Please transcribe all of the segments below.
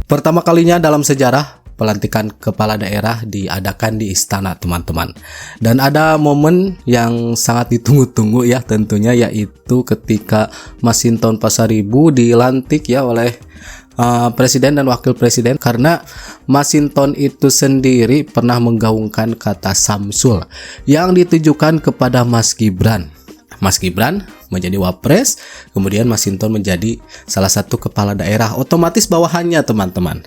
Pertama kalinya dalam sejarah, pelantikan kepala daerah diadakan di istana, teman-teman. Dan ada momen yang sangat ditunggu-tunggu ya tentunya, yaitu ketika Masinton Pasaribu dilantik ya oleh presiden dan wakil presiden, karena Masinton itu sendiri pernah menggaungkan kata Samsul yang ditujukan kepada Mas Gibran. Mas Gibran menjadi wapres, kemudian Masinton menjadi salah satu kepala daerah, otomatis bawahannya, teman-teman.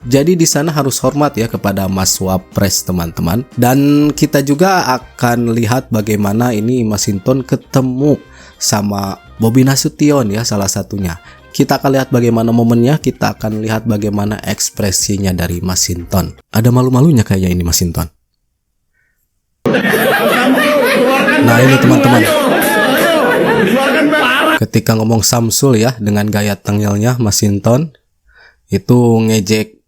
Jadi di sana harus hormat ya kepada Mas Wapres, teman-teman. Dan kita juga akan lihat bagaimana ini Masinton ketemu sama Bobi Nasution ya, salah satunya. Kita akan lihat bagaimana momennya, kita akan lihat bagaimana ekspresinya dari Masinton. Ada malu-malunya kayaknya ini Masinton. Nah ini teman-teman, ketika ngomong Samsul ya dengan gaya tengilnya Masinton itu ngejek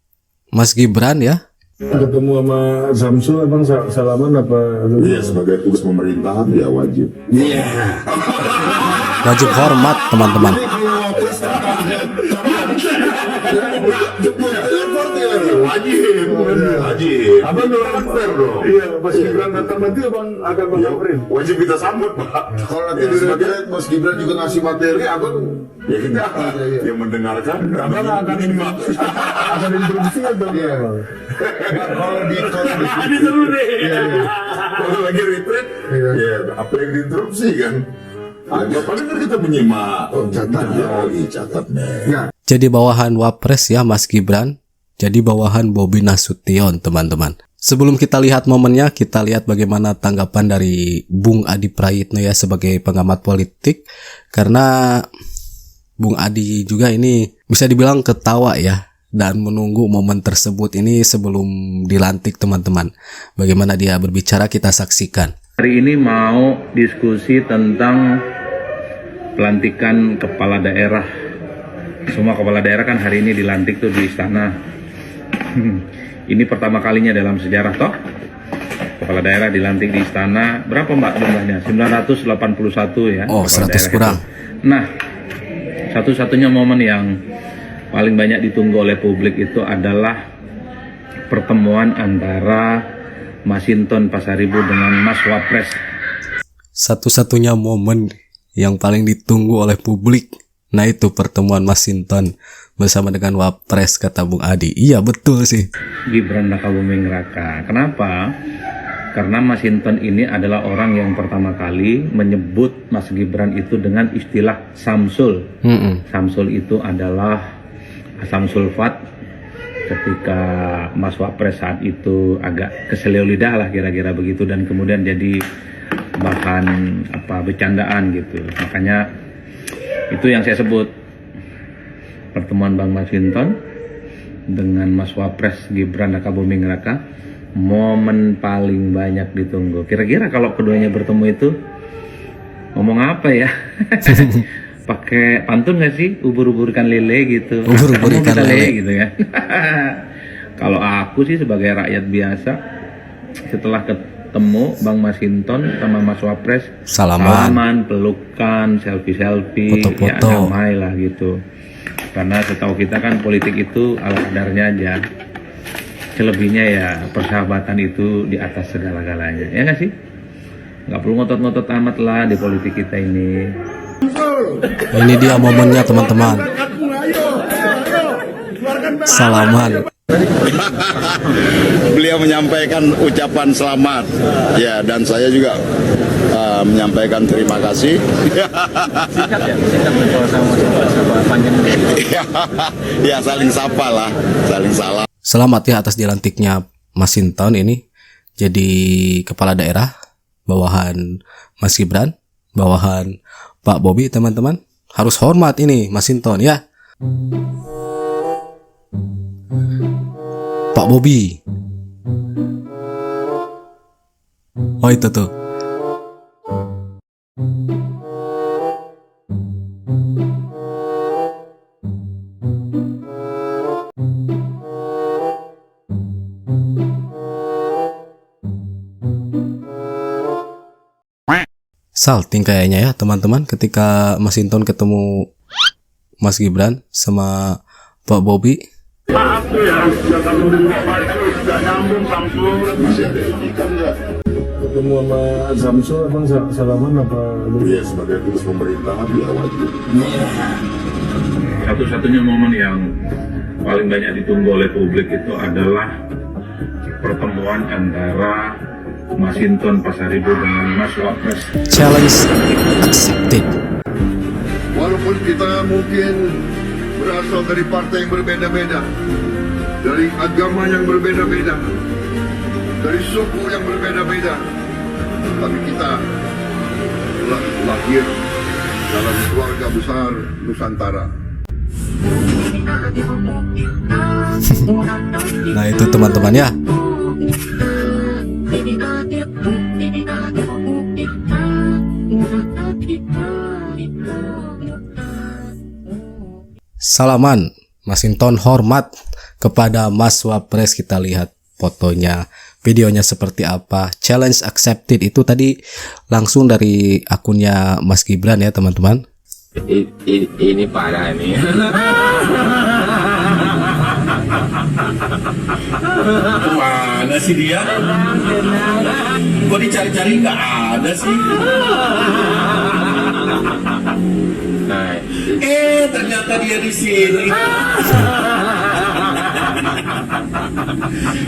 Mas Gibran ya. Ketemu sama Samsul emang salaman apa? Iya, sebagai tugas pemerintahan ya wajib. Iya. Wajib hormat, teman-teman. Wajib. Abang orang fair dong. Iya, Mas Gibran datang nanti abang akan samperin. Wajib kita sambut, Pak. Kalau nanti sebagai Mas Gibran juga ngasih materi, abang ya kita yang mendengarkan. Abang akan introduksi atau abang? Kalau di kalau lagi retreat, ya apa yang diinterupsi kan? Paling kan kita menyimak. Catat nih. Jadi bawahan Wapres ya Mas Gibran, jadi bawahan Bobi Nasution, teman-teman. Sebelum kita lihat momennya, kita lihat bagaimana tanggapan dari Bung Adi Prayitno ya sebagai pengamat politik. Karena Bung Adi juga ini bisa dibilang ketawa ya, dan menunggu momen tersebut ini sebelum dilantik, teman-teman. Bagaimana dia berbicara kita saksikan. Hari ini mau diskusi tentang pelantikan kepala daerah. Semua kepala daerah kan hari ini dilantik tuh di istana. Ini pertama kalinya dalam sejarah toh. Kepala daerah dilantik di istana. Berapa Mbak jumlahnya? 981 ya. Oh, 100 kurang. Nah, satu-satunya momen yang paling banyak ditunggu oleh publik itu adalah pertemuan antara Masinton Pasaribu dengan Mas Wapres. Satu-satunya momen yang paling ditunggu oleh publik, nah itu pertemuan Masinton bersama dengan Wapres, kata Bung Adi. Iya betul sih. Gibran Rakabuming Raka. Kenapa? Karena Masinton ini adalah orang yang pertama kali menyebut Mas Gibran itu dengan istilah Samsul. Samsul itu adalah asam sulfat. Ketika Mas Wapres saat itu agak keseleo lidah lah kira-kira begitu, dan kemudian jadi bahan bercandaan gitu. Makanya itu yang saya sebut pertemuan Bang Masinton dengan Mas Wapres Gibran Rakabuming Raka, momen paling banyak ditunggu. Kira-kira kalau keduanya bertemu itu ngomong apa ya? Pakai pantun nggak sih? Ubur-uburkan lele gitu. Ubur-uburkan lele gitu ya. Kalau aku sih sebagai rakyat biasa, setelah ketemu Bang Masinton sama Mas Wapres, salaman, pelukan, selfie, foto-foto, ya damai lah gitu. Karena setahu kita kan politik itu ala kadarnya aja. Selebihnya ya persahabatan itu di atas segala-galanya. Ya nggak sih? Nggak perlu ngotot-ngotot amat lah di politik kita ini. Ini dia momennya, teman-teman. Salaman. Beliau menyampaikan ucapan selamat, ya, dan saya juga menyampaikan terima kasih. Ya, saling sapa lah, saling salam. Selamat ya atas dilantiknya Masinton ini jadi kepala daerah bawahan Mas Gibran, bawahan Pak Bobi, teman-teman. Harus hormat ini Masinton ya. Pak Bobi. Oh itu tuh. Salting kayaknya ya teman-teman ketika Masinton ketemu Mas Gibran sama Pak Bobi. Maaf tuh ya, kalau di Bapak itu tidak nyambung langsung. Masih ada etika nggak? Ketemu sama Samsul, abang salaman apa? Ya sebagai tugas pemerintahan ya wajib. Satu-satunya momen yang paling banyak ditunggu oleh publik itu adalah pertemuan antara Masinton Pasaribu dengan Mas Wapres. Challenge accepted. Walaupun kita mungkin berasal dari partai yang berbeda-beda, dari agama yang berbeda-beda, dari suku yang berbeda-beda, tapi kita telah lahir dalam keluarga besar Nusantara. Nah itu teman-teman ya. Salaman, Masinton hormat kepada Mas Wapres. Kita lihat fotonya, videonya seperti apa. Challenge accepted itu tadi langsung dari akunnya Mas Gibran ya teman-teman. Ini parah nih. Mana sih dia? Kok dicari-cari nggak ada sih? Nah, Ternyata dia di sini.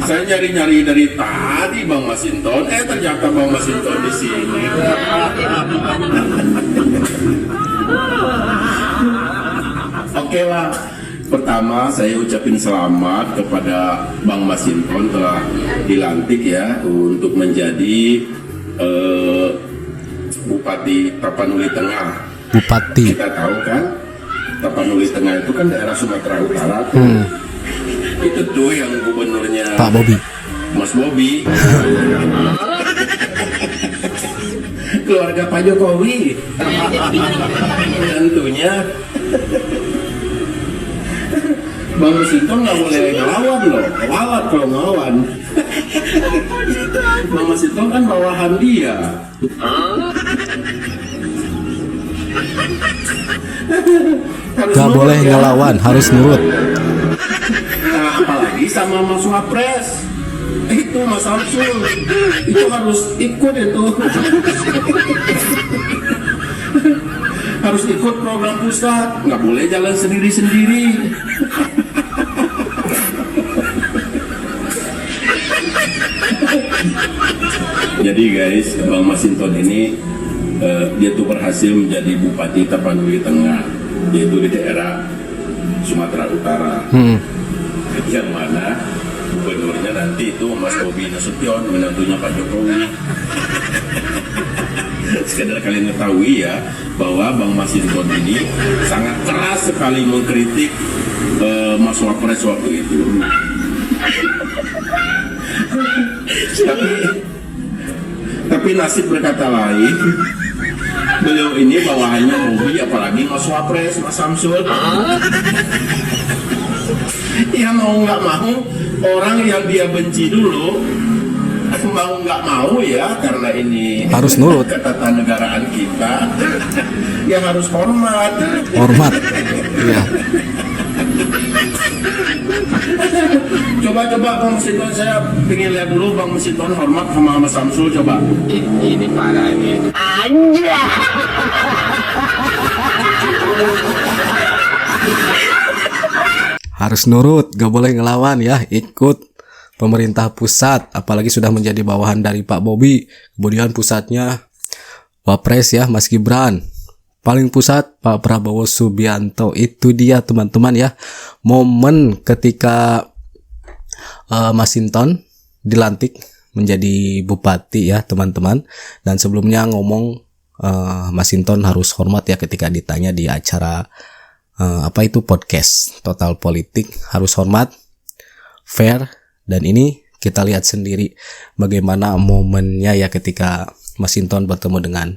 Saya nyari-nyari dari tadi Bang Masinton. Ternyata Bang Masinton di sini. Oke lah. Pertama saya ucapin selamat kepada Bang Masinton telah dilantik ya untuk menjadi Bupati Tapanuli Tengah. Bupati. Kita tahu kan Tapanuli Tengah itu kan daerah Sumatera Utara tuh. Itu tuh yang gubernurnya Pak Bobi. Mas Bobi. Keluarga Pak Jokowi. Tentunya Bang Masinton nggak boleh ngelawan loh, ngelawan kalau ngelawan. Bang Masinton kan bawahan dia. Gak boleh ngelawan, harus nurut. Nah, apalagi sama Mas Wapres. Itu Mas Samsul. Itu harus ikut itu. Harus ikut program pusat. Nggak boleh jalan sendiri-sendiri. Jadi guys, Bang Masinton ini dia tuh berhasil menjadi Bupati Tapanuli Tengah, yaitu di daerah Sumatera Utara. Yang mana gubernurnya nanti itu Mas Bobi Nasution, menantunya Pak Jokowi. Sekedar kalian ketahui ya bahwa Bang Masinton ini sangat keras sekali mengkritik Mas Wapres waktu itu. Tapi nasib berkata lain. Beliau ini bawahannya Bobi, apalagi Mas Wapres, Mas Samsul. Ya mau nggak mau orang yang dia benci dulu mau nggak mau ya, karena ini Harus nurut. ketatanegaraan kita. Ya harus hormat. Hormat. Iya. Coba Bang Masinton, saya pengen lihat dulu Bang Masinton hormat sama Mas Samsul, coba. ini parah nih. Harus nurut, gak boleh ngelawan ya, ikut pemerintah pusat, apalagi sudah menjadi bawahan dari Pak Bobi. Kemudian pusatnya Wapres ya, Mas Gibran. Paling pusat Pak Prabowo Subianto. Itu dia teman-teman ya, momen ketika Masinton dilantik menjadi bupati ya teman-teman. Dan sebelumnya ngomong Masinton harus hormat ya ketika ditanya di acara podcast Total Politik, harus hormat, fair. Dan ini kita lihat sendiri bagaimana momennya ya ketika Masinton bertemu dengan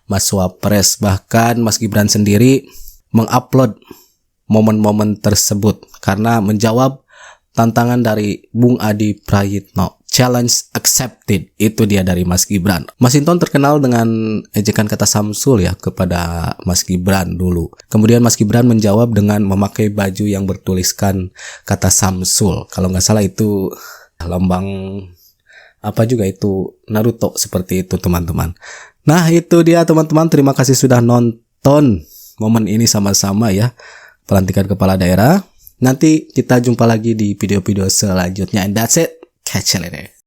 Mas Wapres. Bahkan Mas Gibran sendiri mengupload momen-momen tersebut karena menjawab tantangan dari Bung Adi Prayitno. challenge accepted. Itu dia dari Mas Gibran. Mas Hinton terkenal dengan ejekan kata Samsul ya kepada Mas Gibran dulu. Kemudian Mas Gibran menjawab dengan memakai baju yang bertuliskan kata Samsul. Kalau nggak salah itu lambang apa juga itu, Naruto seperti itu teman-teman. Nah itu dia teman-teman, terima kasih sudah nonton momen ini sama-sama ya, pelantikan kepala daerah. Nanti kita jumpa lagi di video-video selanjutnya. And that's it. Catch you later.